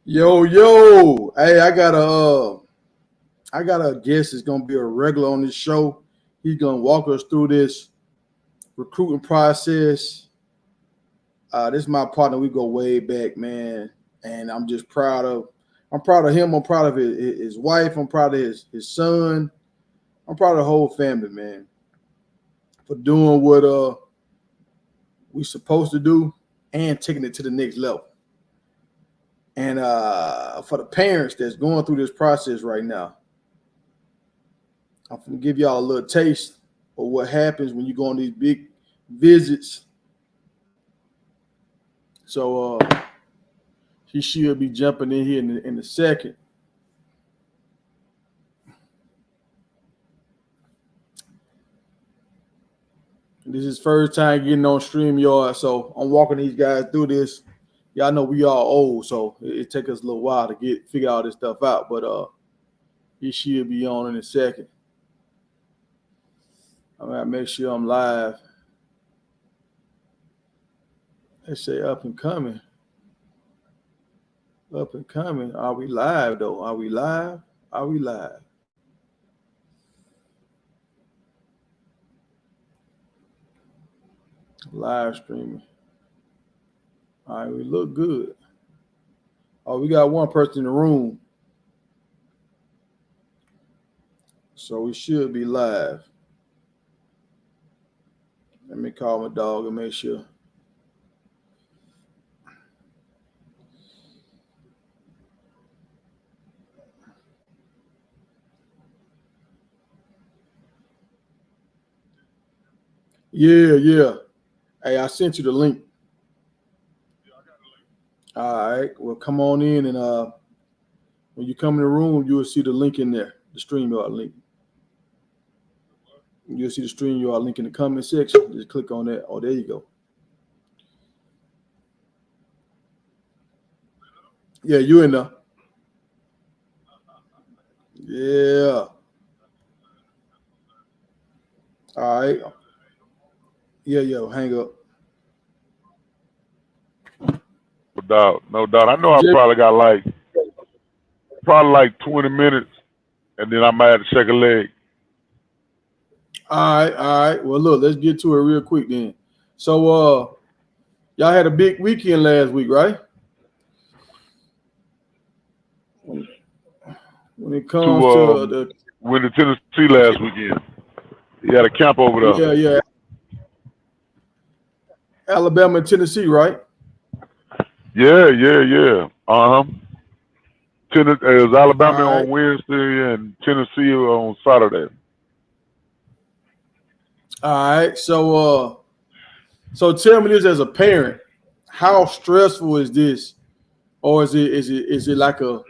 Yo, hey, I got a guest that's gonna be a regular on this show. He's gonna walk us through this recruiting process. This is my partner. We go way back, man, and I'm proud of him. I'm proud of his wife. I'm proud of his son. I'm proud of the whole family, man, for doing what we supposed to do and taking it to the next level. And for the parents that's going through this process right now, I'm gonna give y'all a little taste of what happens when you go on these big visits. So he should be jumping in here in a second. This is his first time getting on StreamYard, so I'm walking these guys through this. Y'all know we all old, so it take us a little while to get figure all this stuff out. But he should be on in a second. I'm gonna make sure I'm live. They say up and coming. Up and coming. Are we live though? Are we live? Are we live? Live streaming. All right, we look good. Oh, we got one person in the room. So we should be live. Let me call my dog and make sure. Yeah. Hey, I sent you the link. All right. Well, come on in and when you come in the room, you will see the link in there, the StreamYard link. You'll see the StreamYard link in the comment section. Just click on that. Oh, there you go. Yeah, you in there. Yeah. All right. Yeah, hang up. No doubt. I know I probably like 20 minutes, and then I might have to shake a leg. All right. Well, look, let's get to it real quick then. So, y'all had a big weekend last week, right? When it comes to the went to Tennessee last weekend. He had a camp over there. Yeah. Alabama and Tennessee, right? Yeah. It was Alabama All right. on Wednesday and Tennessee on Saturday. All right. So tell me this as a parent, how stressful is this? Or is it like a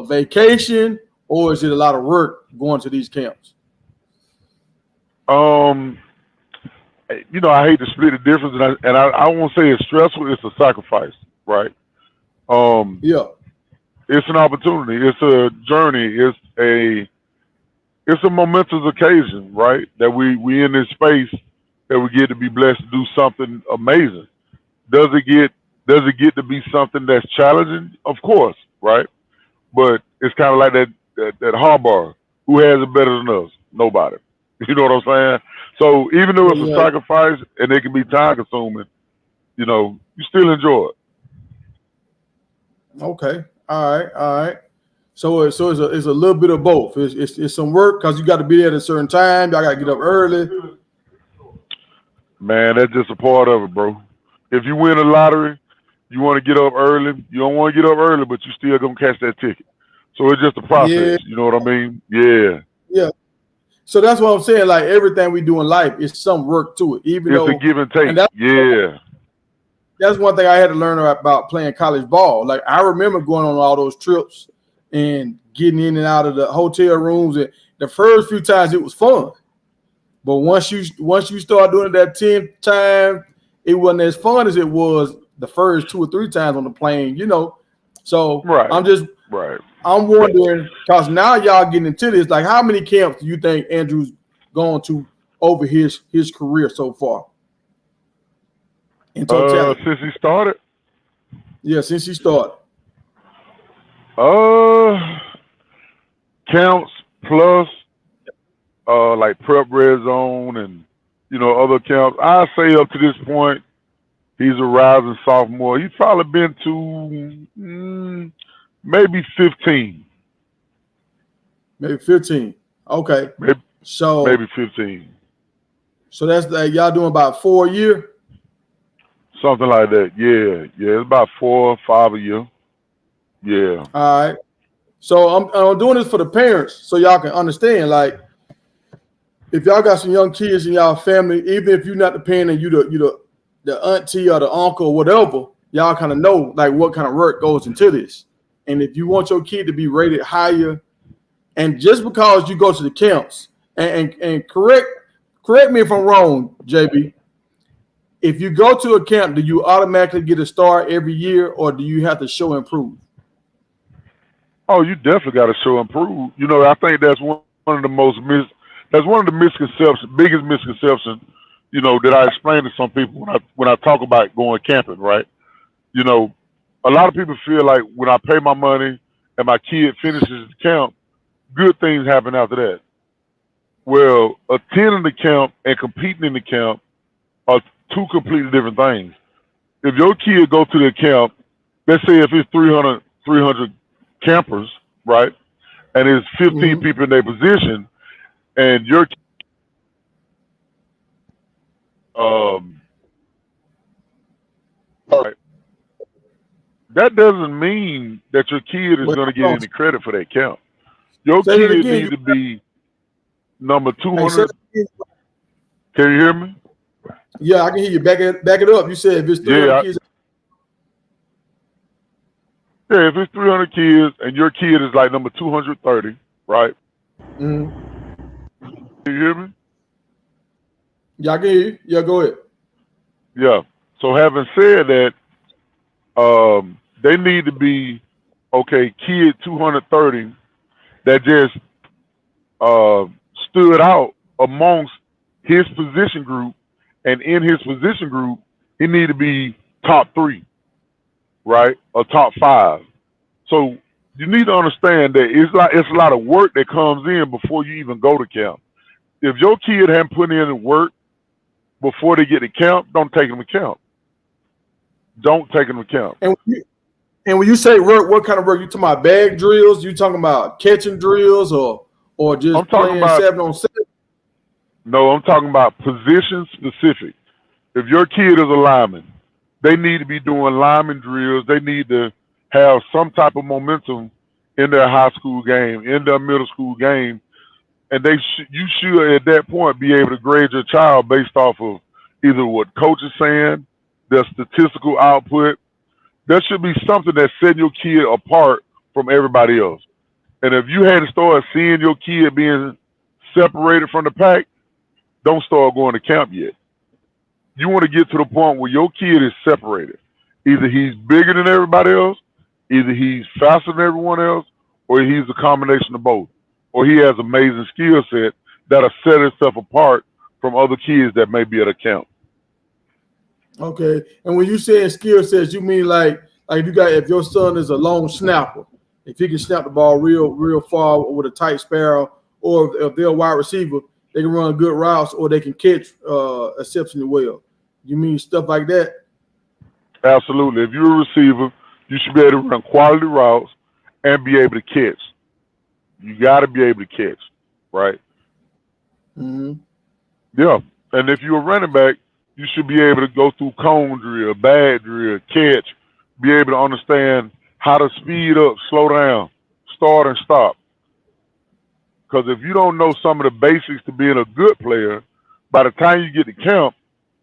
vacation, or is it a lot of work going to these camps? I hate to split the difference, and I won't say it's stressful. It's a sacrifice, right? Yeah. It's an opportunity. It's a journey. It's a momentous occasion, right? That we in this space that we get to be blessed to do something amazing. Does it get to be something that's challenging? Of course, right? But it's kind of like that Harbaugh. Who has it better than us? Nobody. You know what I'm saying? So even though it's a Yeah. sacrifice and it can be time consuming, you still enjoy it. Okay. All right. So it's a little bit of both. It's some work because you got to be there at a certain time. Y'all got to get up early. Man, that's just a part of it, bro. If you win a lottery, you want to get up early. You don't want to get up early, but you still gonna catch that ticket. So it's just a process. Yeah. You know what I mean? Yeah. Yeah. So that's what I'm saying. Like everything we do in life is some work to it, even It's though. a give and take. And That's one thing I had to learn about playing college ball. Like I remember going on all those trips and getting in and out of the hotel rooms. And the first few times it was fun, but once you start doing it that 10th time, it wasn't as fun as it was the first 2 or 3 times on the plane. So right. I'm wondering because now y'all getting into this. Like, how many camps do you think Andrew's gone to over his career so far? In totality, Since he started. Yeah, since he started. Uh, Counts plus like prep red zone and other camps. I say up to this point, he's a rising sophomore. He's probably been to maybe 15. Maybe 15. Okay. Maybe 15. So that's y'all doing about 4 a year? Something like that. Yeah. It's about 4 or 5 a year. Yeah. All right. So I'm doing this for the parents so y'all can understand. Like, if y'all got some young kids in y'all family, even if you're not the parent and you the auntie or the uncle or whatever, y'all kind of know like what kind of work goes into this. And if you want your kid to be rated higher, and just because you go to the camps, and correct me if I'm wrong, JB, if you go to a camp, do you automatically get a star every year, or do you have to show and prove? Oh, you definitely got to show and prove. I think that's one of the biggest misconceptions, that I explain to some people when I talk about going camping, right? A lot of people feel like when I pay my money and my kid finishes the camp, good things happen after that. Well, attending the camp and competing in the camp are two completely different things. If your kid go to the camp, let's say if it's 300 campers, right, and there's 15 people in their position, and your right, that doesn't mean that your kid is going to get any credit for that camp. Your kid needs to be number 200. Can you hear me? Yeah, I can hear you. Back it up. You said if it's 300 kids. Yeah, if it's 300 kids and your kid is like number 230, right? Mm-hmm. Can you hear me? Yeah, I can hear you. Yeah, go ahead. Yeah. So having said that, they need to be, kid 230 that just stood out amongst his position group, and in his position group, he need to be top 3. Right, or top 5. So you need to understand that it's a lot of work that comes in before you even go to camp. If your kid hadn't put in the work before they get to camp, don't take them to camp. Don't take them to camp. And when you say work, what kind of work? You talking about bag drills? You talking about catching drills, or just playing 7-on-7? No, I'm talking about position specific. If your kid is a lineman, they need to be doing lineman drills. They need to have some type of momentum in their high school game, in their middle school game, and you should at that point be able to grade your child based off of either what coach is saying, their statistical output. There should be something that's setting your kid apart from everybody else. And if you had to start seeing your kid being separated from the pack, don't start going to camp yet. You want to get to the point where your kid is separated. Either he's bigger than everybody else, either he's faster than everyone else, or he's a combination of both. Or he has amazing skill set that'll set himself apart from other kids that may be at a camp. Okay. And when you say skill sets, you mean like if your son is a long snapper, if he can snap the ball real far with a tight sparrow, or if they're a wide receiver, they can run good routes, or they can catch exceptionally well. You mean stuff like that? Absolutely. If you're a receiver, you should be able to run quality routes and be able to catch. You got to be able to catch, right? Mm-hmm. Yeah. And if you're a running back, you should be able to go through cone drill, bag drill, catch, be able to understand how to speed up, slow down, start and stop. Because if you don't know some of the basics to being a good player, by the time you get to camp,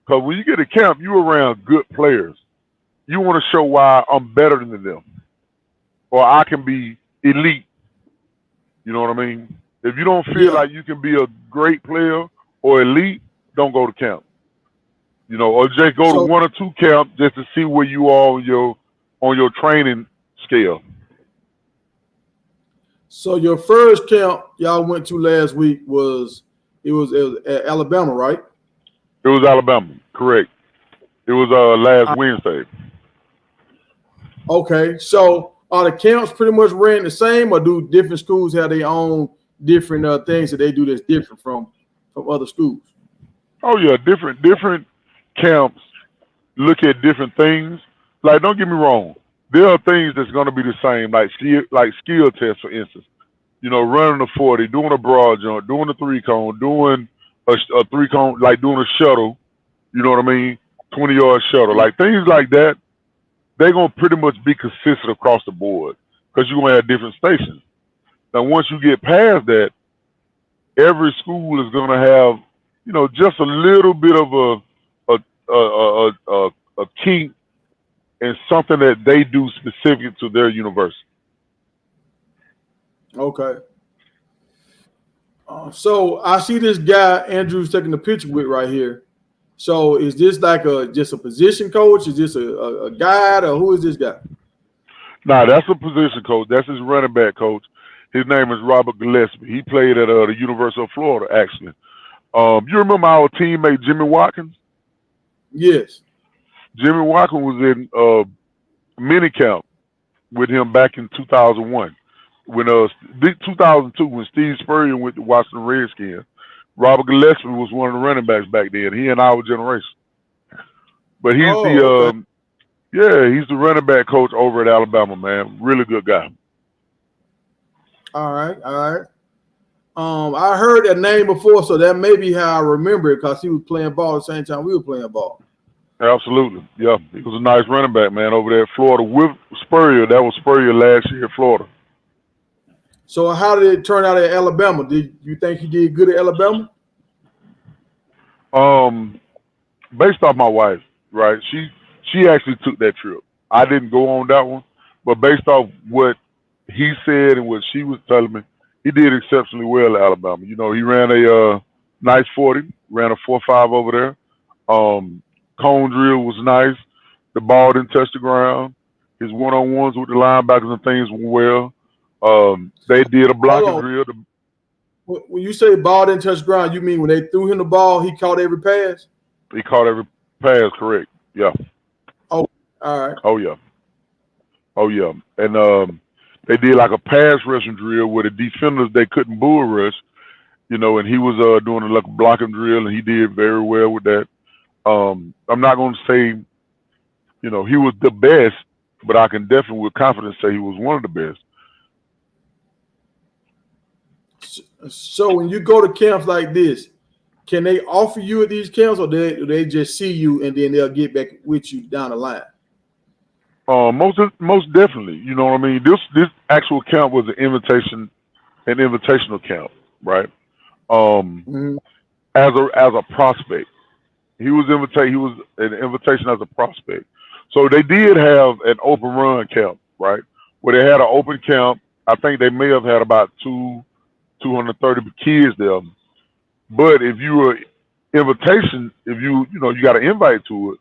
because when you get to camp, you're around good players. You want to show why I'm better than them, or I can be elite. You know what I mean? If you don't feel like you can be a great player or elite, don't go to camp. Or just go to 1 or 2 camps just to see where you are on your training scale. So your first camp y'all went to last week was at Alabama, right? It was Alabama, correct. It was last Wednesday. Okay, so are the camps pretty much ran the same, or do different schools have their own different things that they do that's different from other schools? Oh yeah, different camps look at different things. Like, don't get me wrong, there are things that's going to be the same, like skill tests, for instance. You know, running a 40, doing a broad jump, doing a 3-cone, doing a 3-cone, like doing a shuttle. You know what I mean? 20-yard shuttle, like things like that. They're gonna pretty much be consistent across the board because you're gonna have different stations. Now, once you get past that, every school is gonna have, you know, just a little bit of a kink and something that they do specific to their university. Okay. So I see this guy Andrew's taking the picture with right here. So is this like just a position coach? Is this a guide, or who is this guy? Nah, that's a position coach. That's his running back coach. His name is Robert Gillespie. He played at the University of Florida, actually. You remember our teammate Jimmy Watkins? Yes. Jimmy Watkins was in mini camp with him back in 2001. When 2002, when Steve Spurrier went to Washington Redskins. Robert Gillespie was one of the running backs back then. He and our generation. But he's okay. He's the running back coach over at Alabama, man. Really good guy. All right. I heard that name before, so that may be how I remember it, because he was playing ball at the same time we were playing ball. Absolutely. Yeah. He was a nice running back, man, over there at Florida with Spurrier. That was Spurrier last year at Florida. So how did it turn out at Alabama? Did you think he did good at Alabama? Based off my wife, right? She actually took that trip. I didn't go on that one, but based off what he said and what she was telling me, he did exceptionally well at Alabama. You know, he ran a nice 40, ran a 4.5 over there. Cone drill was nice. The ball didn't touch the ground. His one-on-ones with the linebackers and things went well. They did a blocking drill. When you say ball didn't touch ground, you mean when they threw him the ball, he caught every pass? He caught every pass, correct. Yeah. Oh, all right. Oh, yeah. And they did like a pass rushing drill where the defenders, they couldn't bull rush, you know, and he was doing a blocking drill, and he did very well with that. I'm not going to say, you know, he was the best, but I can definitely with confidence say he was one of the best. So when you go to camps like this, can they offer you at these camps, or do they just see you and then they'll get back with you down the line? Most definitely. You know what I mean? This actual camp was an invitational camp, right? As a prospect. He was an invitation as a prospect. So they did have an open run camp, right? Where they had an open camp. I think they may have had about 230 kids there. But if you were invitation, if you got an invite to it,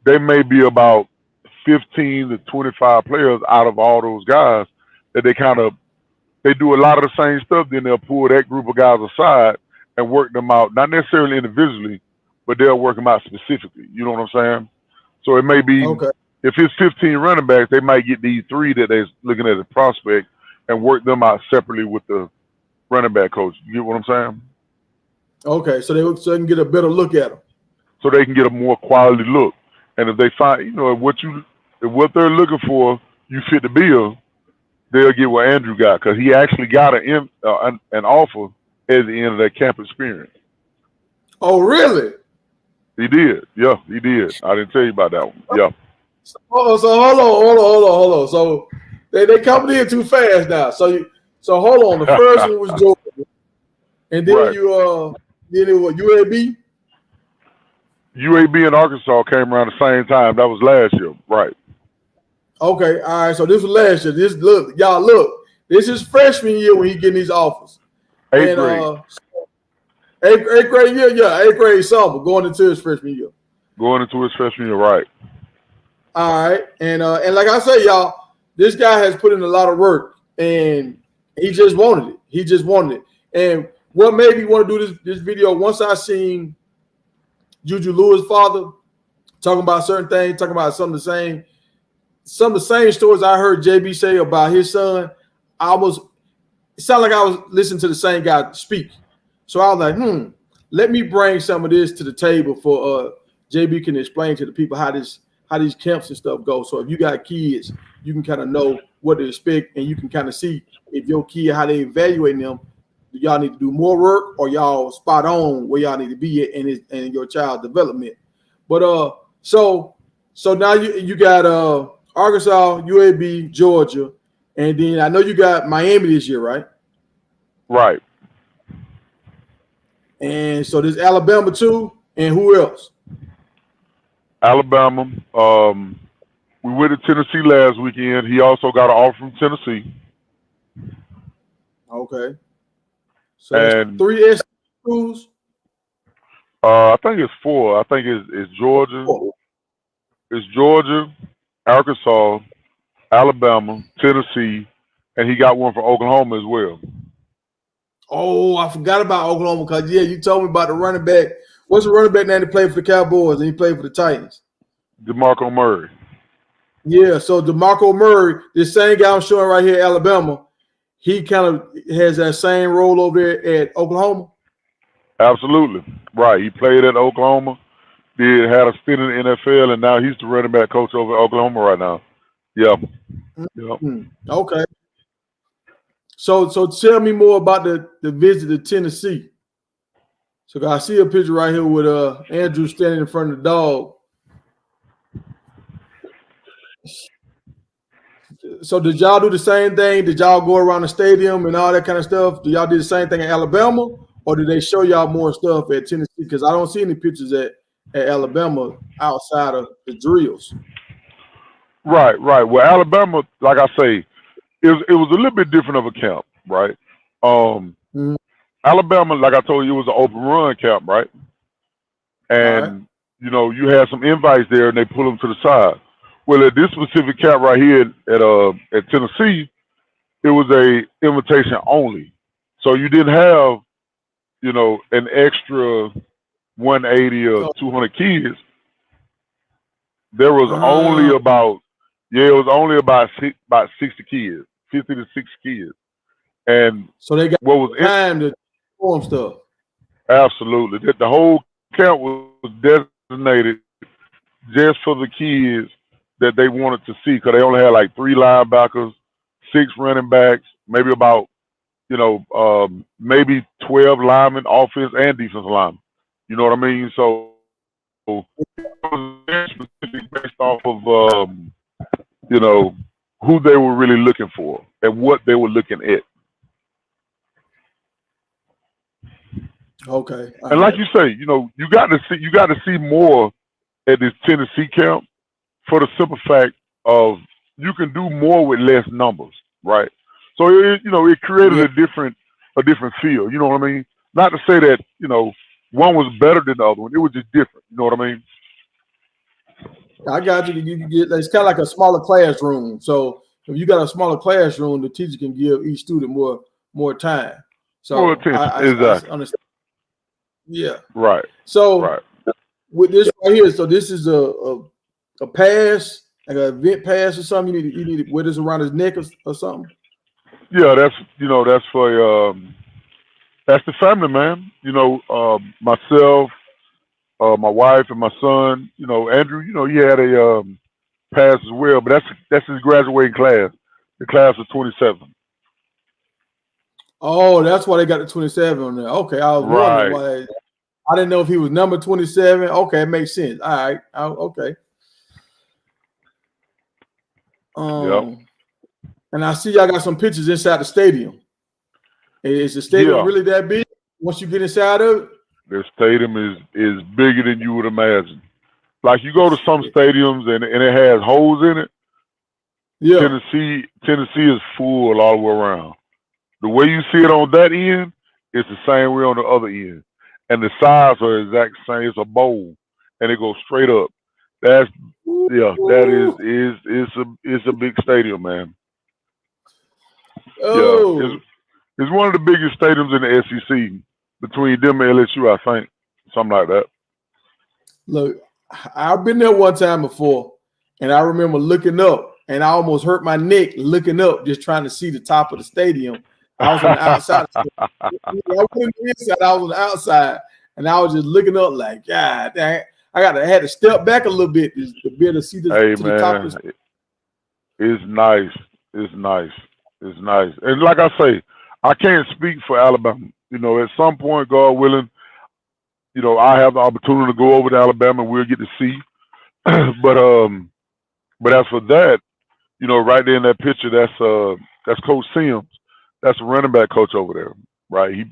they may be about 15 to 25 players out of all those guys that they do a lot of the same stuff. Then they'll pull that group of guys aside and work them out, not necessarily individually, but they'll work them out specifically. You know what I'm saying? So it may be, if it's 15 running backs, they might get these 3 that they're looking at as prospect and work them out separately with the running back coach. You get what I'm saying? Okay, so they can get a better look at them. So they can get a more quality look. And if they find, if what they're looking for, you fit the bill, they'll get what Andrew got, because he actually got an offer at the end of that camp experience. Oh, really? He did. Yeah, he did. I didn't tell you about that one. Yeah. So hold on. So they coming in too fast now. So hold on. The first one was Georgia, and then then it was UAB. UAB and Arkansas came around the same time. That was last year, right? Okay, all right. So this was last year. Look. This is freshman year when he getting these offers. Eighth grade. Eighth grade year, eighth grade summer, going into his freshman year. Right. All right, and like I say, y'all, this guy has put in a lot of work, and he just wanted it. And what made me want to do this video, once I seen Juju Lewis' father talking about certain things, talking about some of the same, some of the same stories I heard JB say about his son. It sounded like I was listening to the same guy speak. So I was like, let me bring some of this to the table for JB can explain to the people how these camps and stuff go. So if you got kids, you can kind of know what to expect, and you can kind of see if your kid, how they evaluating them. Do y'all need to do more work, or y'all spot on where y'all need to be at in your child's development? But so now you got Arkansas, UAB, Georgia, and then I know you got Miami this year, right? Right. And so there's Alabama too, and who else? Alabama. We went to Tennessee last weekend. He also got an offer from Tennessee. Okay. So and 3 SEC schools? I think it's 4. I think it's Georgia. 4. It's Georgia, Arkansas, Alabama, Tennessee, and he got one for Oklahoma as well. Oh, I forgot about Oklahoma because, you told me about the running back. What's the running back now that played for the Cowboys and he played for the Titans? DeMarco Murray. Yeah, so DeMarco Murray, this same guy I'm showing right here, Alabama, he kind of has that same role over there at Oklahoma? Absolutely. Right. He played at Oklahoma, had a stint in the NFL, and now he's the running back coach over at Oklahoma right now. Yeah. Mm-hmm. Okay. So tell me more about the visit to Tennessee. So I see a picture right here with Andrew standing in front of the dog. So did y'all do the same thing? Did y'all go around the stadium and all that kind of stuff? Do y'all do the same thing at Alabama, or did they show y'all more stuff at Tennessee? Because I don't see any pictures at Alabama outside of the drills. Right. Well, Alabama, like I say, it was a little bit different of a camp, right? Alabama, like I told you, it was an open run camp, right? And you had some invites there, and they pull them to the side. Well, at this specific camp right here at Tennessee, it was a invitation only. So you didn't have, an extra 180 or 200 kids. There was only about 60 kids, 50 to 60 kids. And so they got time to perform stuff. Absolutely. The whole camp was designated just for the kids that they wanted to see, because they only had like 3 linebackers, 6 running backs, maybe about, maybe 12 linemen, offense and defensive linemen. You know what I mean? So it was specific based off of, who they were really looking for and what they were looking at. Okay. And like you say, you got to see more at this Tennessee camp, for the simple fact of you can do more with less numbers, right? So it created a different feel. You know what I mean? Not to say that one was better than the other one. It was just different. You know what I mean? I got you. You can get, it's kind of like a smaller classroom. So if you got a smaller classroom, the teacher can give each student more time. So more attention. Exactly. I understand. Yeah. Right. So with this right here, so this is a pass, like an event pass or something. You need to wear this around his neck or something. Yeah, that's for that's the family, man. Myself, my wife, and my son. Andrew. He had a pass as well, but that's his graduating class, the class of 27. Oh, that's why they got the 27 on there. Okay, I was wondering why. I didn't know if he was number 27. Okay, it makes sense. All right. Okay. And I see y'all got some pictures inside the stadium. Is the stadium really that big once you get inside of it? The stadium is bigger than you would imagine. Like you go to some stadiums and it has holes in it. Yeah. Tennessee is full all the way around. The way you see it on that end, it's the same way on the other end. And the sides are exact same. It's a bowl, and it goes straight up. That is a big stadium, man. Oh. Yeah, it's one of the biggest stadiums in the SEC between them and LSU, I think, something like that. Look, I've been there one time before, and I remember looking up, and I almost hurt my neck looking up, just trying to see the top of the stadium. I was on the outside. I wasn't inside. I was on the outside, and I was just looking up like, God, dang, I had to step back a little bit to be able to see the top of the. It's nice. It's nice. It's nice. And like I say, I can't speak for Alabama. You know, at some point, God willing, you know, I have the opportunity to go over to Alabama. We'll get to see. but as for that, you know, right there in that picture, that's Coach Sims. That's a running back coach over there, right? He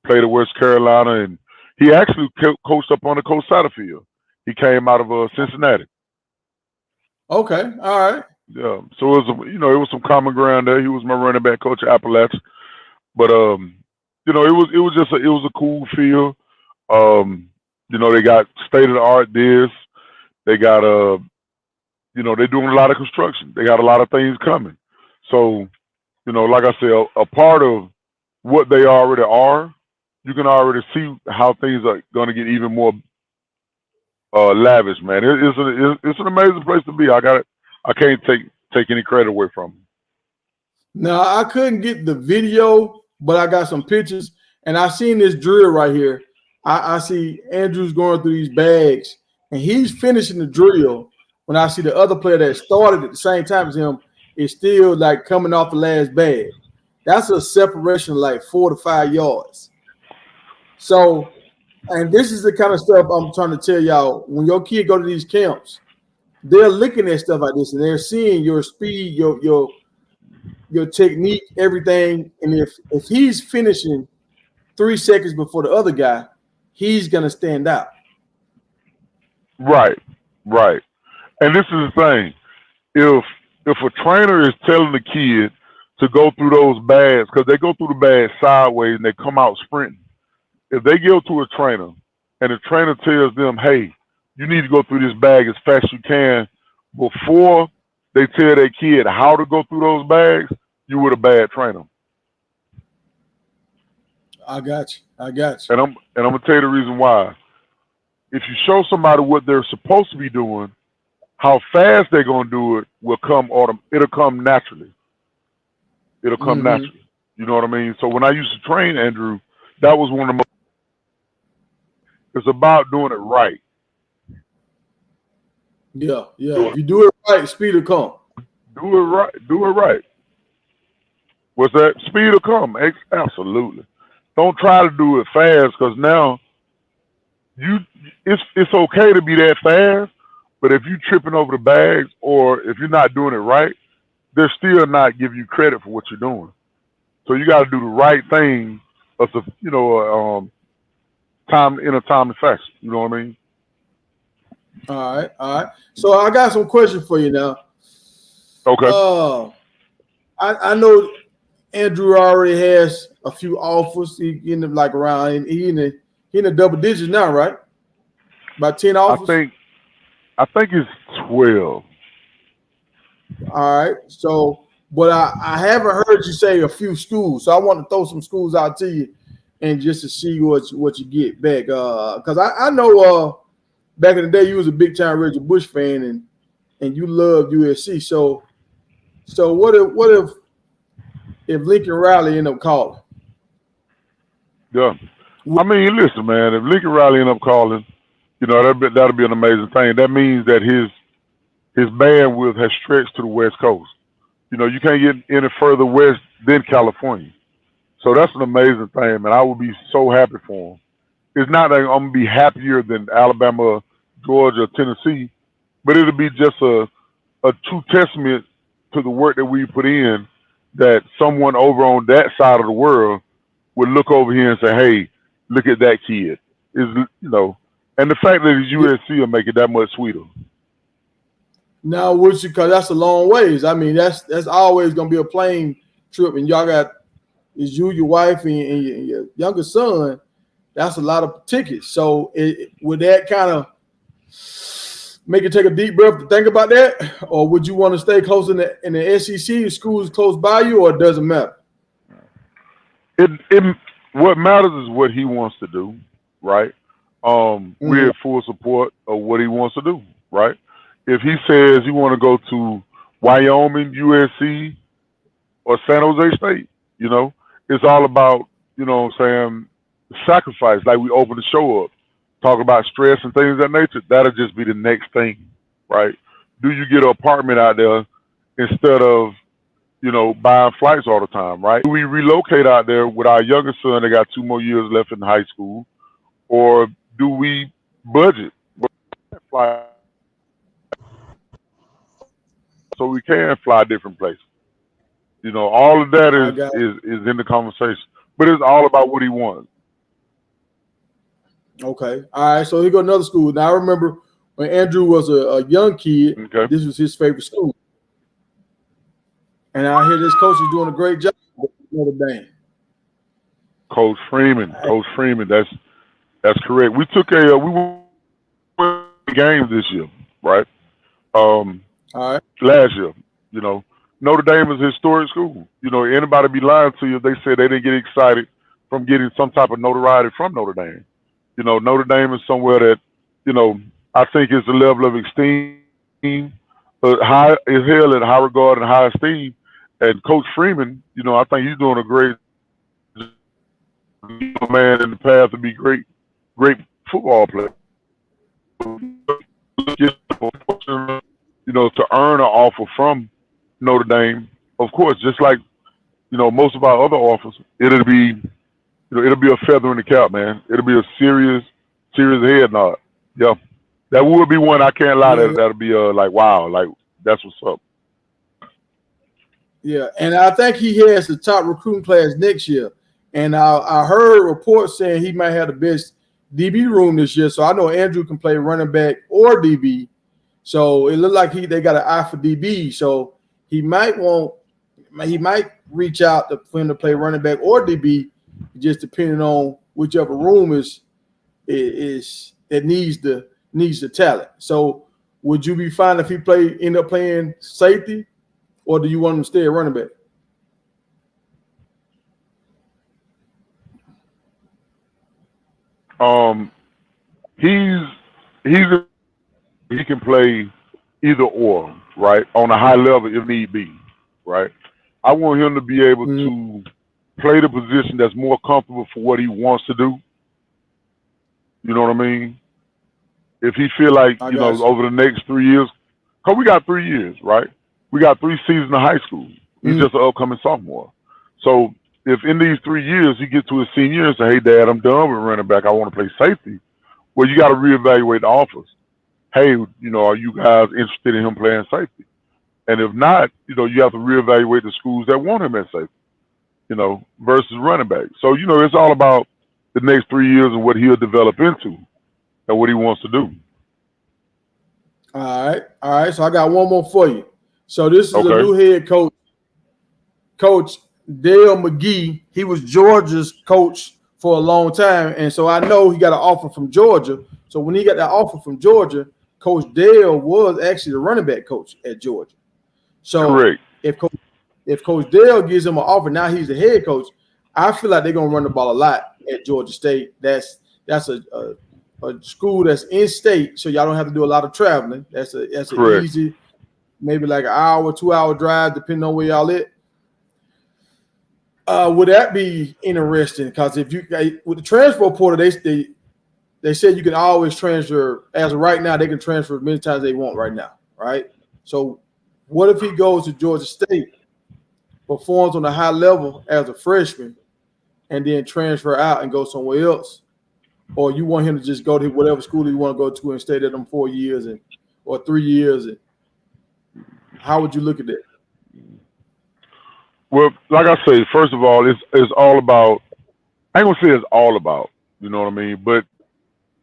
played at West Carolina, and he actually coached up on the Coach Satterfield. He came out of Cincinnati. Okay, all right. Yeah, so it was some common ground there. He was my running back coach at Appalachia, but you know, it was a cool field. You know, they got state of the art this. They got you know, they're doing a lot of construction. They got a lot of things coming. So, you know, like I said, a part of what they already are, you can already see how things are going to get even more lavish, man. It's an amazing place to be. I can't take any credit away from them. Now, I couldn't get the video, but I got some pictures, and I seen this drill right here. I see Andrews going through these bags, and he's finishing the drill. When I see the other player that started at the same time as him is still like coming off the last bag. That's a separation of like 4 to 5 yards. So, and this is the kind of stuff I'm trying to tell y'all. When your kid go to these camps, they're looking at stuff like this, and they're seeing your speed, your technique, everything. And if he's finishing 3 seconds before the other guy, he's gonna stand out. Right. And this is the thing: if a trainer is telling the kid to go through those bags, because they go through the bags sideways and they come out sprinting. If they go to a trainer and the trainer tells them, "Hey, you need to go through this bag as fast as you can," before they tell their kid how to go through those bags, you were a bad trainer. I got you. And I'm gonna tell you the reason why. If you show somebody what they're supposed to be doing, how fast they're gonna do it will come it'll come naturally. It'll come naturally. You know what I mean? So when I used to train Andrew, that was one of the most. It's about doing it right. Yeah. If you do it right, speed will come. Do it right. What's that? Speed will come. Absolutely. Don't try to do it fast, because now it's okay to be that fast, but if you're tripping over the bags or if you're not doing it right, they're still not giving you credit for what you're doing. So you got to do the right thing, time in a timely fashion. You know what I mean? All right. So I got some questions for you now. Okay. I know Andrew already has a few offers. He in the he in the double digits now, right? About 10 offers. I think it's 12. All right. So, but I haven't heard you say a few schools, so I want to throw some schools out to you, and just to see what you get back. Because I know back in the day you was a big time Reggie Bush fan, and you loved USC. So what if Lincoln Riley end up calling? Yeah. I mean, listen, man. If Lincoln Riley end up calling, you know, that'll be an amazing thing. That means that his bandwidth has stretched to the West Coast. You know, you can't get any further west than California. So that's an amazing thing, man. I would be so happy for him. It's not that I'm gonna be happier than Alabama, Georgia, Tennessee, but it'll be just a true testament to the work that we put in, that someone over on that side of the world would look over here and say, "Hey, look at that kid." And the fact that it's USC will make it that much sweeter. Now, because that's a long ways. I mean, that's always gonna be a plane trip, and y'all got is you, your wife, and your younger son. That's a lot of tickets. So, would that kind of make you take a deep breath to think about that, or would you want to stay close in the SEC? Schools close by you, or it doesn't matter? What matters is what he wants to do, right? We're in full support of what he wants to do, right? If he says he want to go to Wyoming, USC, or San Jose State. You know, it's all about, you know what I'm saying, sacrifice. Like we open the show up, talk about stress and things of that nature. That'll just be the next thing, right? Do you get an apartment out there instead of, you know, buying flights all the time, right? Do we relocate out there with our youngest son that got 2 more years left in high school, or do we budget fly so we can fly different places? You know, all of that I got is in the conversation, but it's all about what he wants. okay. All right. So he go to another school. Now I remember when Andrew was a young kid. Okay. This was his favorite school, and I hear this coach is doing a great job with Notre Dame. Coach Freeman, that's correct. We took we won games this year, right? All right. Last year, you know, Notre Dame is a historic school. You know, anybody be lying to you if they say they didn't get excited from getting some type of notoriety from Notre Dame. You know, Notre Dame is somewhere that, you know, I think is a level of esteem, high is held in high regard and high esteem. And Coach Freeman, you know, I think he's doing a great man in the path to be great football player. You know, to earn an offer from Notre Dame, of course, just like, you know, most of our other offers, it'll be a feather in the cap, man. It'll be a serious head nod. Yeah, that would be one. I can't lie. Yeah. That'll be like, wow, like that's what's up. Yeah, and I think he has the top recruiting class next year. And I heard reports saying he might have the best DB room this year. So I know Andrew can play running back or DB. So it looked like they got an eye for DB. So he might reach out for him to play running back or DB, just depending on whichever room is that needs the talent. So would you be fine if he end up playing safety, or do you want him to stay at running back? He can play either or, right? On a high level if need be, right? I want him to be able to play the position that's more comfortable for what he wants to do. You know what I mean? If he feel like, you know, over the next 3 years, because we got 3 years, right? We got 3 seasons of high school. He's just an upcoming sophomore. So if in these 3 years he gets to his senior year and say, hey, Dad, I'm done with running back, I want to play safety, well, you got to reevaluate the offers. Hey, you know, are you guys interested in him playing safety? And if not, you know, you have to reevaluate the schools that want him at safety, you know, versus running back. So, you know, it's all about the next 3 years and what he'll develop into and what he wants to do. All right. So I got one more for you. So this is a new head coach, Coach Dale McGee. He was Georgia's coach for a long time, and so I know he got an offer from Georgia. So when he got that offer from Georgia, Coach Dale was actually the running back coach at Georgia. So correct. If Coach Dale gives him an offer, now he's the head coach. I feel like they're gonna run the ball a lot at Georgia State. That's a school that's in state, so y'all don't have to do a lot of traveling. That's an easy, maybe like an hour, 2 hour drive, depending on where y'all at. Would that be interesting? Because if you with the transfer portal, they said you can always transfer. As of right now, they can transfer as many times as they want right now, right? So what if he goes to Georgia State, performs on a high level as a freshman, and then transfer out and go somewhere else? Or you want him to just go to whatever school you want to go to and stay there them 4 years or 3 years? And how would you look at that? Well, like I say, first of all, it's all about. I ain't gonna say it's all about. You know what I mean? But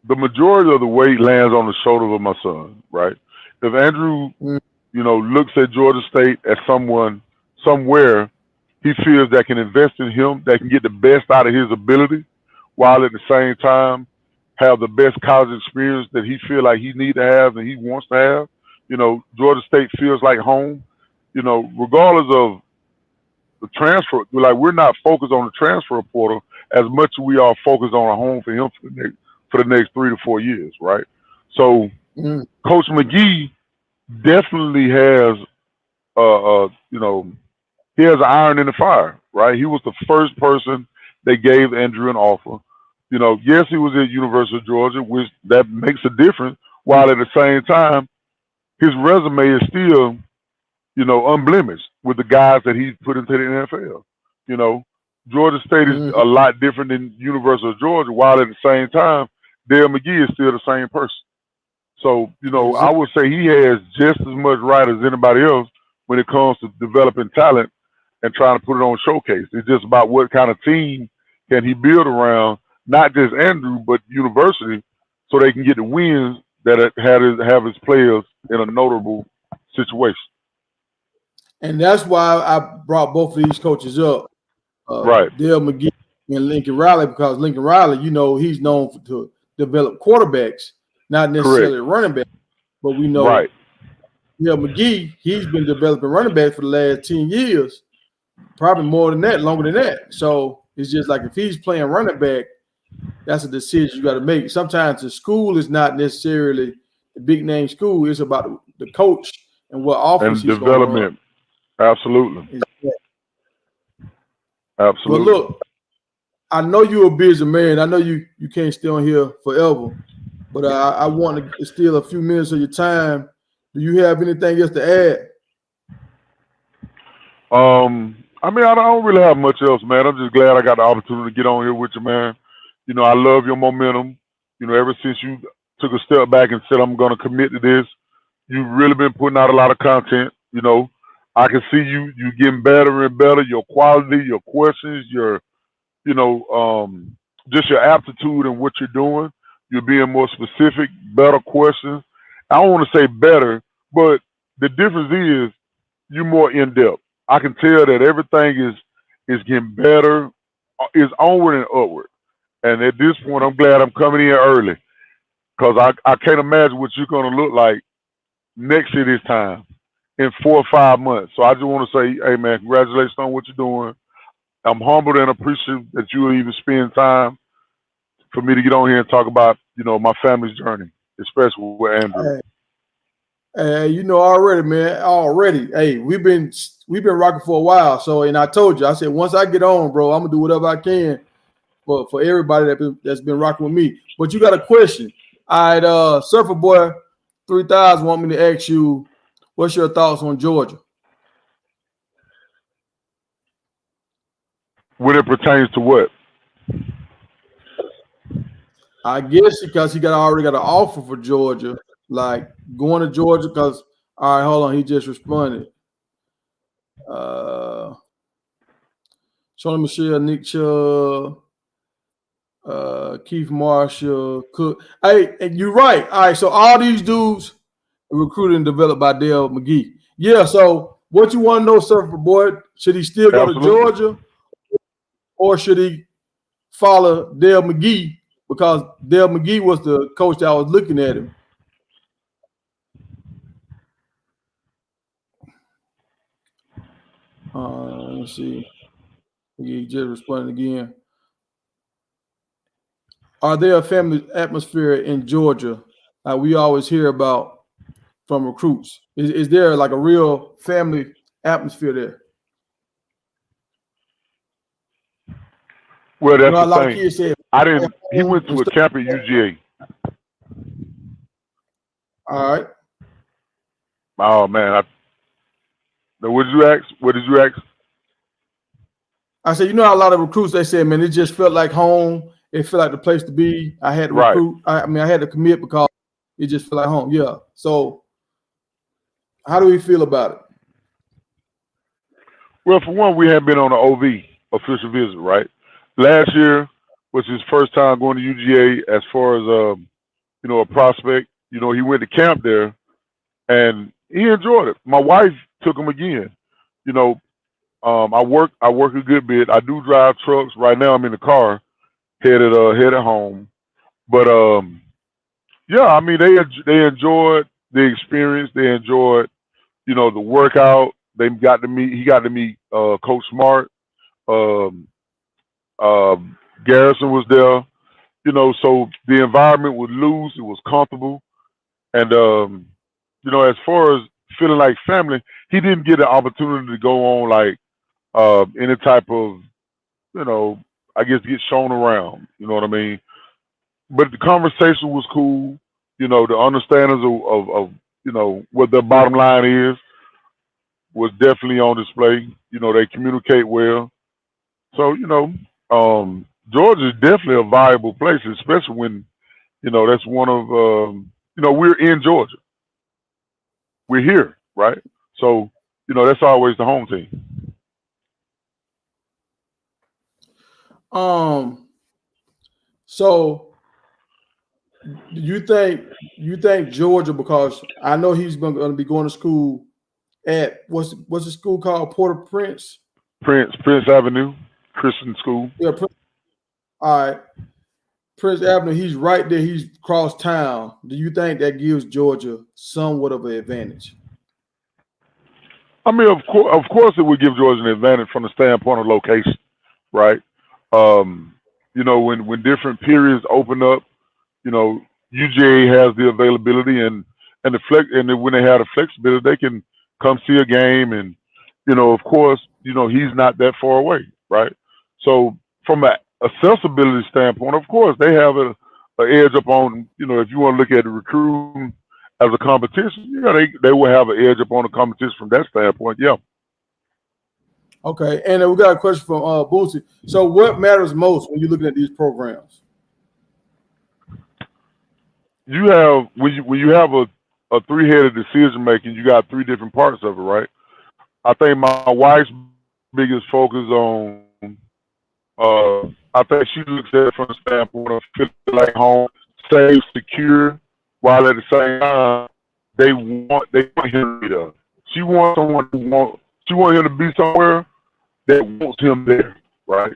the majority of the weight lands on the shoulders of my son, right? If Andrew, you know, looks at Georgia State as somewhere he feels that can invest in him, that can get the best out of his ability, while at the same time have the best college experience that he feel like he need to have and he wants to have. You know, Georgia State feels like home. You know, regardless of the transfer, like we're not focused on the transfer portal as much as we are focused on a home for him for the next 3 to 4 years, right? So Coach McGee definitely has you know, he has an iron in the fire, right? He was the first person they gave Andrew an offer. You know, yes, he was at University of Georgia, which that makes a difference. While at the same time, his resume is still, you know, unblemished with the guys that he's put into the NFL. You know, Georgia State is Mhm. a lot different than University of Georgia, while at the same time, Dale McGee is still the same person. So, you know, I Exactly. would say he has just as much right as anybody else when it comes to developing talent and trying to put it on showcase. It's just about what kind of team can he build around, not just Andrew, but university, so they can get the wins that have his players in a notable situation. And that's why I brought both of these coaches up, Right. Dale McGee and Lincoln Riley, because Lincoln Riley, you know, he's known to develop quarterbacks, not Correct. necessarily running backs. But we know Right. Dale McGee, he's been developing running backs for the last 10 years, probably more than that, longer than that. So it's just like if he's playing running back, that's a decision you got to make. Sometimes the school is not necessarily the big name school, it's about the coach and what offense And he's going to run. development. Absolutely. But Absolutely. look, I know you're a busy man. I know you can't stay on here forever, but I want to steal a few minutes of your time. Do you have anything else to add? I mean, I don't really have much else, man. I'm just glad I got the opportunity to get on here with you, man. You know, I love your momentum. You know, ever since you took a step back and said I'm going to commit to this, you've really been putting out a lot of content. You know, I can see you getting better and better. Your quality, your questions, your you know, just your aptitude and what you're doing. You're being more specific, better questions. I don't want to say better, but the difference is you're more in depth. I can tell that everything is getting better, is onward and upward. And at this point, I'm glad I'm coming in early because I can't imagine what you're going to look like next year this time in 4 or 5 months. So I just want to say, hey man, congratulations on what you're doing. I'm humbled and appreciative that you would even spend time for me to get on here and talk about, you know, my family's journey, especially with Andrew. Hey, you know already, man. Already, hey, we've been rocking for a while. So, and I told you, I said once I get on, bro, I'm gonna do whatever I can for everybody that's been rocking with me. But you got a question? All right, Surfer Boy 3000 want me to ask you, what's your thoughts on Georgia? When it pertains to what? I guess because he already got an offer for Georgia, like going to Georgia. Because all right, hold on, he just responded. Shona Michelle, Nick Chubb, Keith Marshall, Cook. Hey, and you're right. All right, so all these dudes are recruited and developed by Dale McGee. Yeah. So what you want to know, Surfer Boy? Should he still go to Absolutely. Georgia, or should he follow Dale McGee? Because Dale McGee was the coach that I was looking at him. Let's see. He just responded again. Are there a family atmosphere in Georgia like we always hear about from recruits? Is there like a real family atmosphere there? Well, You that's know, a the lot of thing. kids say I didn't. He home went and to a stuff. camp at UGA. All right. Oh man, what did you ask? What did you ask? I said, you know, a lot of recruits they say, man, it just felt like home. It felt like the place to be. I had to Right. recruit. I mean, I had to commit because it just felt like home. Yeah. So, how do we feel about it? Well, for one, we had been on an OV official visit, right? Last year was his first time going to UGA as far as you know, a prospect. You know, he went to camp there and he enjoyed it. My wife took him again. You know, I work a good bit. I do drive trucks. Right now I'm in the car headed home. But yeah, I mean they enjoyed the experience. They enjoyed, you know, the workout. He got to meet Coach Smart. Um, Garrison was there. You know, so the environment was loose, it was comfortable. And you know, as far as feeling like family. He didn't get an opportunity to go on like any type of, I guess get shown around. You know what I mean? But the conversation was cool. The understandings of what their bottom line is was definitely on display. They communicate well. So, Georgia is definitely a viable place, especially when, that's one of, we're in Georgia. We're here, right? So, that's always the home team. So you think Georgia, because I know he's going to be going to school at what's the school called? Port-au-Prince? Prince Avenue Christian School. Yeah. All right. Prince Avenue, he's right there. He's across town. Do you think that gives Georgia somewhat of an advantage? I mean, of course, it would give Georgia an advantage from the standpoint of location, right? When different periods open up, UGA has the availability and the flex, and when they have the flexibility, they can come see a game, and of course, he's not that far away, right? So from an accessibility standpoint, of course, they have an edge up on, if you want to look at the recruiting as a competition, they will have an edge up on the competition from that standpoint, yeah. Okay, and we got a question from Boosie. So what matters most when you're looking at these programs? You have, when you have a three-headed decision making, you got three different parts of it, right? I think my wife's biggest focus on, I think she looks at it from the standpoint of feeling like home, safe, secure, while at the same time they want him to be there. She wants someone she wants him to be somewhere that wants him there, right?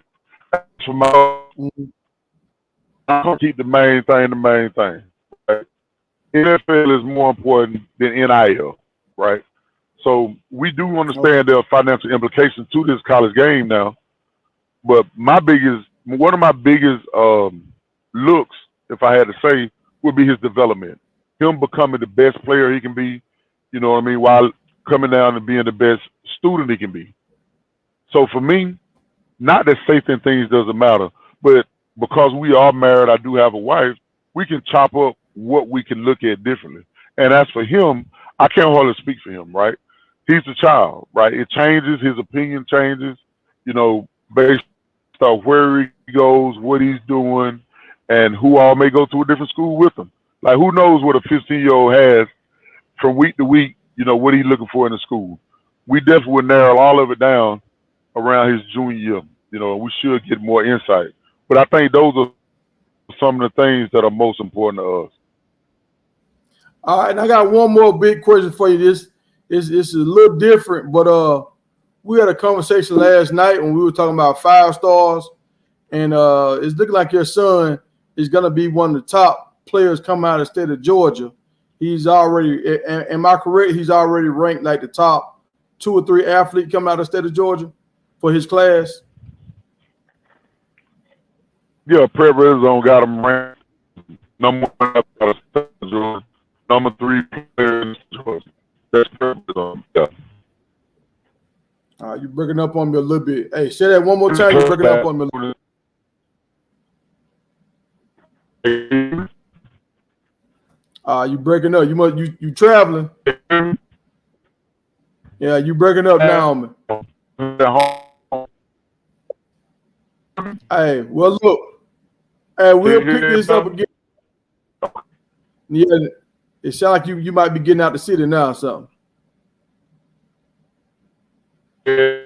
So I'm gonna keep the main thing. Right? NFL is more important than NIL, right? So we do understand there are financial implications to this college game now. But one of my biggest looks, if I had to say, would be his development. Him becoming the best player he can be, while coming down and being the best student he can be. So for me, not that safety and things doesn't matter, but because we are married, I do have a wife, we can chop up what we can look at differently. And as for him, I can't hardly speak for him, right? He's a child, right? It changes, his opinion changes, based on where he goes, what he's doing, and who all may go to a different school with him. Like, who knows what a 15-year-old has from week to week, what he's looking for in the school. We definitely would narrow all of it down around his junior year, and we should get more insight. But I think those are some of the things that are most important to us. All right, and I got one more big question for you. This is a little different, but we had a conversation last night when we were talking about 5 stars, and it's looking like your son is going to be one of the top players coming out of the state of Georgia. He's already, am I correct? He's already ranked like the top 2 or 3 athlete coming out of the state of Georgia for his class. Yeah, Prep Red Zone got him ranked number 1 out of the state of Georgia, number 3 player in Georgia. That's Prep Red Zone. Yeah. You're breaking up on me a little bit. Hey, say that one more time. You're breaking up on me a little bit. You breaking up. You traveling. Yeah, you breaking up now on me. Hey, well, look. Hey, we'll pick this up again. Yeah, it sounds like you might be getting out the city now or something. Yeah.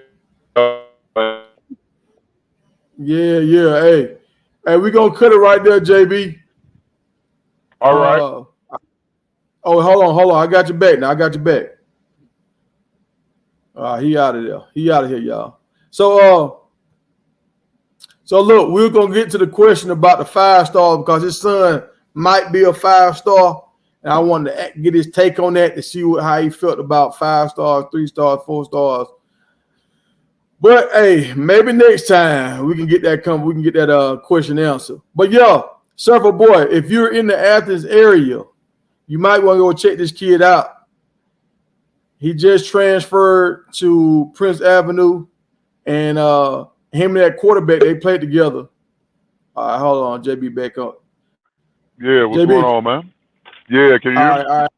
Hey, we're gonna cut it right there, JB. All right. Hold on. I got you back now. He out of there. He out of here, y'all. So look, we're gonna get to the question about the 5 star because his son might be a 5 star, and I wanted to get his take on that to see how he felt about 5 stars, 3 stars, 4 stars. But hey, maybe next time we can get that question answered. But yeah, Surfer Boy, if you're in the Athens area, you might want to go check this kid out. He just transferred to Prince Avenue, and him and that quarterback, they played together. All right, hold on, JB back up. Yeah, what's JB. going on, man? Yeah, can you hear me? All right.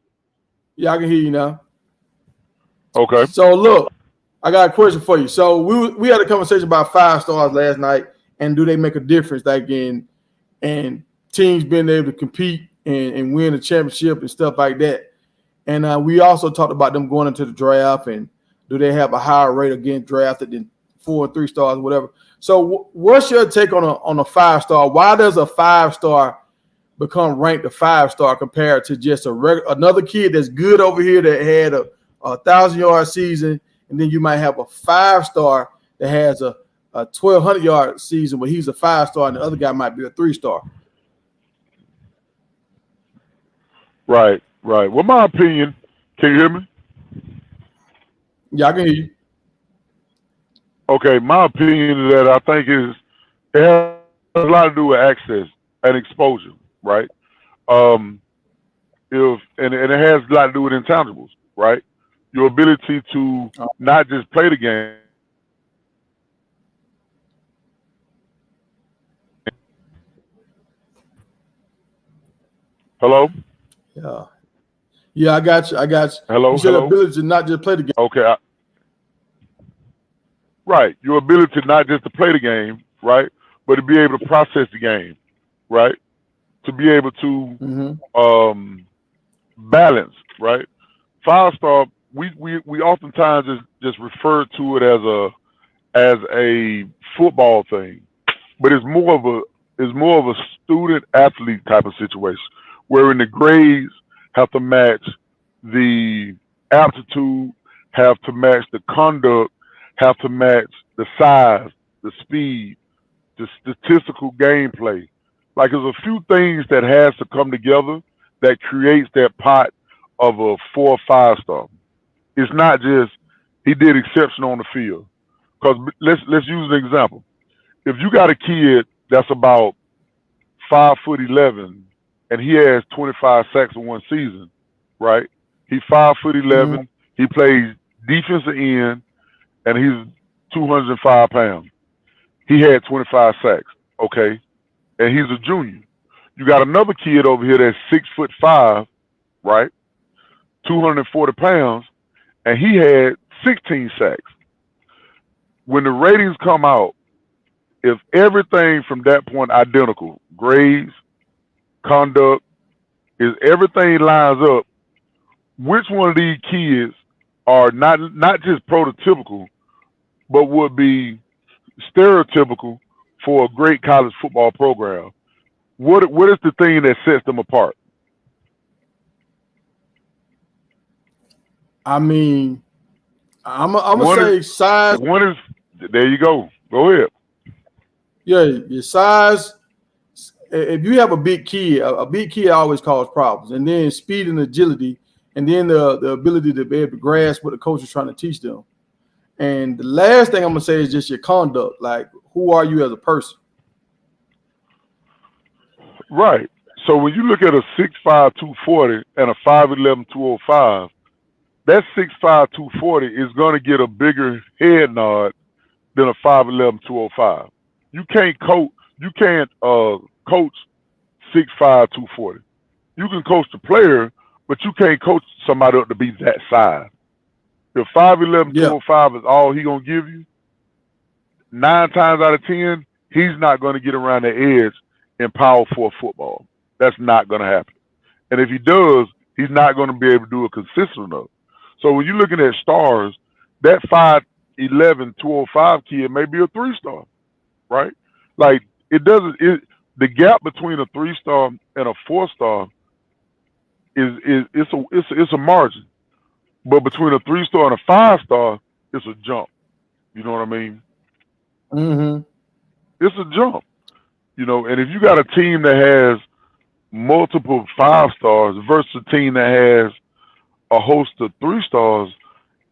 Yeah, I can hear you now. Okay. So look, I got a question for you. So we had a conversation about 5 stars last night, and do they make a difference like in and teams being able to compete and win a championship and stuff like that. And we also talked about them going into the draft and do they have a higher rate of getting drafted than 4 and 3 stars, whatever. So what's your take on a 5-star? Why does a 5-star become ranked a 5-star compared to just another kid that's good over here that had a 1,000-yard season, and then you might have a 5-star that has a 1,200-yard season where he's a 5-star and the other guy might be a 3-star? Right. Well, my opinion, can you hear me? Yeah, I can hear you. Okay, my opinion is that I think it has a lot to do with access and exposure, right? And it has a lot to do with intangibles, right? Your ability to not just play the game. Hello? Yeah, I got you. Hello? You said the ability to not just play the game. Okay. Right. Your ability not just to play the game, right, but to be able to process the game, right? To be able to balance, right? 5-star, we oftentimes just refer to it as a football thing, but it's more of a student athlete type of situation, wherein the grades have to match the aptitude, have to match the conduct, have to match the size, the speed, the statistical gameplay. Like there's a few things that has to come together that creates that pot of a 4 or 5-star. It's not just he did exceptional on the field. Because let's use an example. If you got a kid that's about 5'11" and he has 25 sacks in one season, right? He's 5'11", he plays defensive end, and he's 205 pounds. He had 25 sacks, okay? And he's a junior. You got another kid over here that's 6'5", right? 240 pounds, and he had 16 sacks. When the ratings come out, if everything from that point identical, grades, conduct, is everything lines up, which one of these kids are not just prototypical, but would be stereotypical for a great college football program? What is the thing that sets them apart? I mean, I'm gonna say size. One is there. You go. Go ahead. Yeah, your size. If you have a big kid always causes problems, and then speed and agility, and then the ability to be able to grasp what the coach is trying to teach them. And the last thing I'm gonna say is just your conduct. Like, who are you as a person? Right. So when you look at a 6'5", 240 and a 5'11", 205, that 6'5", 240 is going to get a bigger head nod than a 5'11", 205. You can't coach 6'5", 240. You can coach the player, but you can't coach somebody up to be that size. If 5'11", 205 is all he gonna give you, 9 times out of 10, he's not gonna get around the edge in Power 4 football. That's not gonna happen. And if he does, he's not gonna be able to do it consistent enough. So when you're looking at stars, that 5'11", 205 kid may be a 3-star, right? Like the gap between a 3-star and a 4-star it's a margin. But between a 3-star and a 5-star, it's a jump. You know what I mean? Mm-hmm. It's a jump. You know, and if you got a team that has multiple 5-stars versus a team that has a host of 3-stars,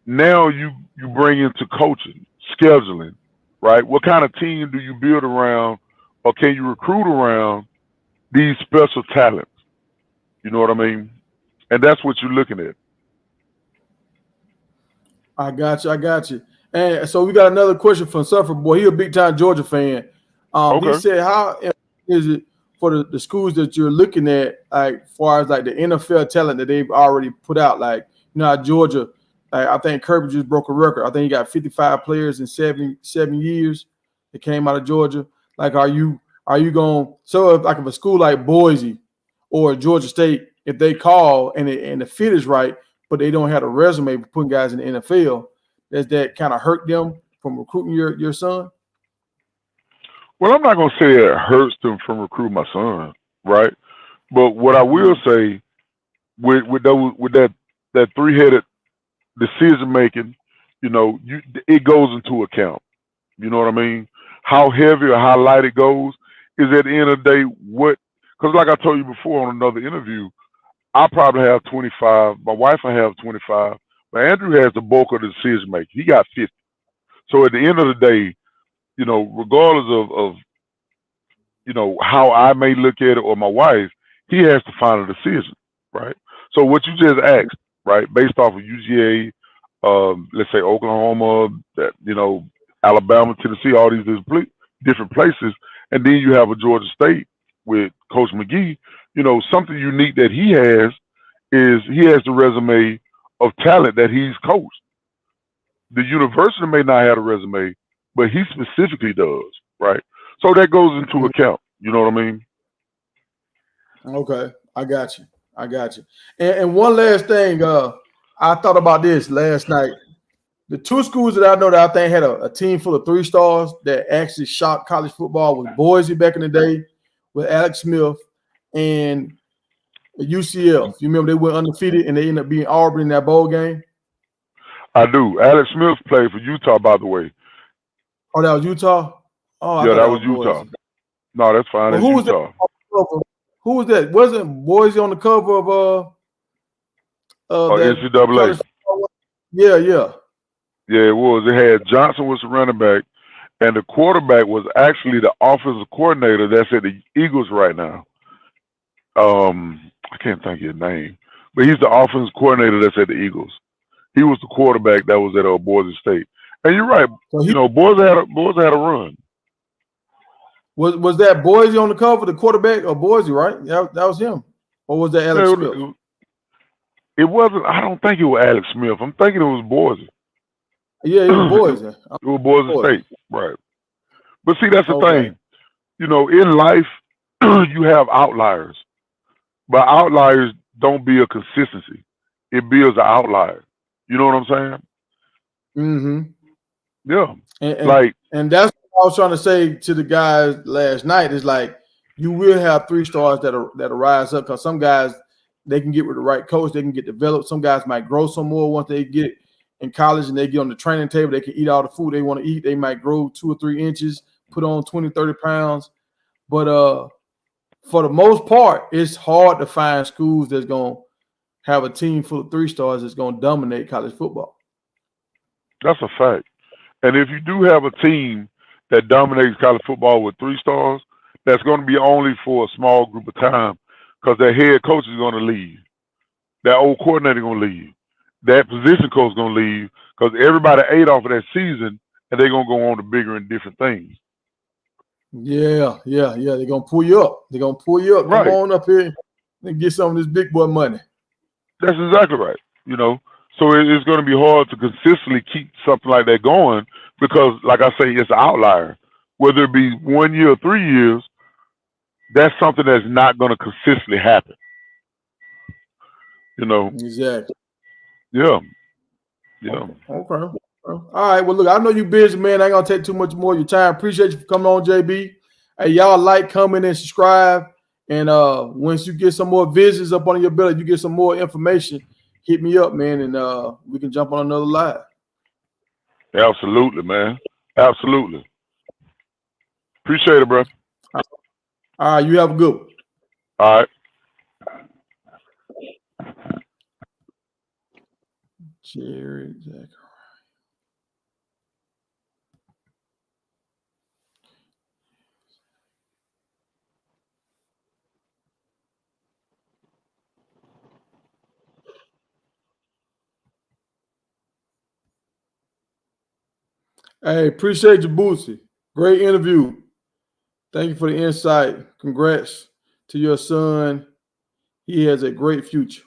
now you bring into coaching, scheduling, right? What kind of team do you build around, or can you recruit around these special talents? You know what I mean? And that's what you're looking at. I got you. I got you. And so we got another question from Suffer Boy. He a big time Georgia fan. He Okay. said, "How is it for the schools that you're looking at, like far as like the NFL talent that they've already put out? Like how Georgia, like, I think Kirby just broke a record. I think he got 55 players in 7 years that came out of Georgia. Like, are you going so if a school like Boise or Georgia State, if they call and the fit is right, but they don't have a resume for putting guys in the NFL, does that kind of hurt them from recruiting your son?" Well, I'm not gonna say it hurts them from recruiting my son, right? But what I will say with that 3-headed decision making, it goes into account. You know what I mean? How heavy or how light it goes is at the end of the day what. Because like I told you before on another interview, I probably have 25. My wife will have 25. But Andrew has the bulk of the decision making. He got 50. So at the end of the day, regardless of how I may look at it or my wife, he has to find a decision, right? So what you just asked, right, based off of UGA, let's say Oklahoma, Alabama, Tennessee, all these different places, and then you have a Georgia State with Coach McGee. Something unique that he has is he has the resume of talent that he's coached. The university may not have a resume, but he specifically does, right? So that goes into account. You know what I mean? Okay, I got you. I got you. And one last thing, I thought about this last night. The two schools that I know that I think had a team full of 3 stars that actually shocked college football was Boise back in the day with Alex Smith and UCF. You remember they went undefeated and they ended up being Auburn in that bowl game? I do. Alex Smith played for Utah, by the way. Oh, that was Utah? Oh, I Yeah, thought that that was was Utah. Boise. No, that's fine. But That's who was that Utah. on the cover? Who was that? Wasn't Boise on the cover of that NCAA. college football? Yeah, yeah. Yeah, it was. It had Johnson was the running back, and the quarterback was actually the offensive coordinator that's at the Eagles right now. I can't think of his name, but he's the offensive coordinator that's at the Eagles. He was the quarterback that was at Boise State. And you're right. So he Boise had a run. was that Boise on the cover, the quarterback of Boise, right? That was him. Or was that Alex Smith? It wasn't. I don't think it was Alex Smith. I'm thinking it was Boise. Yeah, it was Boise. It was Boise State, right? But see, that's the Okay. thing. In life, you have outliers, but outliers don't build consistency. It builds an outlier. You know what I'm saying? Mm-hmm. Yeah. And and that's what I was trying to say to the guys last night is like you will have 3 stars that'll rise up because some guys they can get with the right coach, they can get developed. Some guys might grow some more once they get in college and they get on the training table, they can eat all the food they want to eat. They might grow 2 or 3 inches, put on 20, 30 pounds. But for the most part, it's hard to find schools that's gonna have a team full of 3 stars that's gonna dominate college football. That's a fact. And if you do have a team that dominates college football with 3 stars, that's going to be only for a small group of time because their head coach is going to leave. That old coordinator going to leave. That position coach is going to leave because everybody ate off of that season and they're going to go on to bigger and different things. Yeah. They're gonna pull you up. They're gonna pull you up. Right. Come on up here and get some of this big boy money. That's exactly right. So it's going to be hard to consistently keep something like that going because, like I say, it's an outlier. Whether it be 1 year or 3 years, that's something that's not going to consistently happen. Exactly. Yeah. Okay. All right. Well, look, I know you busy, man. I ain't gonna take too much more of your time. Appreciate you for coming on, JB. Hey, y'all like, comment, and subscribe. And once you get some more visits up on your belt, you get some more information, hit me up, man, and we can jump on another live. Absolutely, man. Absolutely. Appreciate it, bro. All right, you have a good one. All right. Jared Zachary. Hey, appreciate you, Bootsy. Great interview. Thank you for the insight. Congrats to your son. He has a great future.